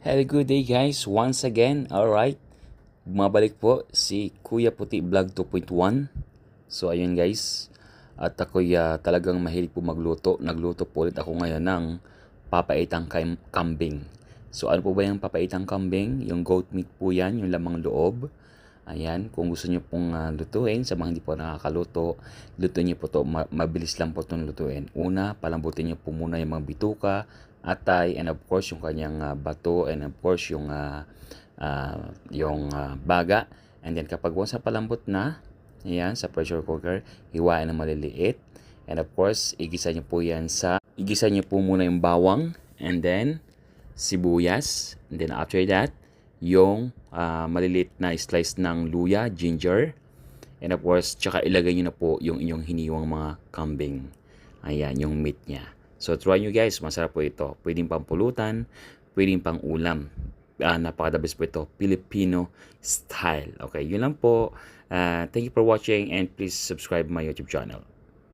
Hello, good day guys. Once again, alright. Bumabalik po si Kuya Puti Vlog 2.1. So ayun guys. At ako'y talagang mahilig po magluto. Nagluto po ulit ako ngayon ng papaitang kambing. So ano po ba yung papaitang kambing? Yung goat meat po yan, yung lamang loob. Ayan, kung gusto niyo pong lutuin, sa mga hindi po nakakaluto, lutuin niyo po to, mabilis lang po itong lutuin. Una, palambutin niyo po muna yung mga bituka, atay, and of course yung kanyang bato, and of course yung baga. And then kapag once na palambot na, ayan, sa pressure cooker, hiwain na maliliit. And of course, igisa niyo po muna yung bawang, and then sibuyas, and then after that, yung maliliit na slice ng luya, ginger, and of course, tsaka ilagay nyo na po yung inyong hiniwang mga kambing. Ayan, yung meat niya. So, try nyo guys, masarap po ito. Pwedeng pampulutan, pwedeng pang ulam. Napaka-the best po ito, Filipino style. Okay, yun lang po. Thank you for watching and please subscribe my YouTube channel.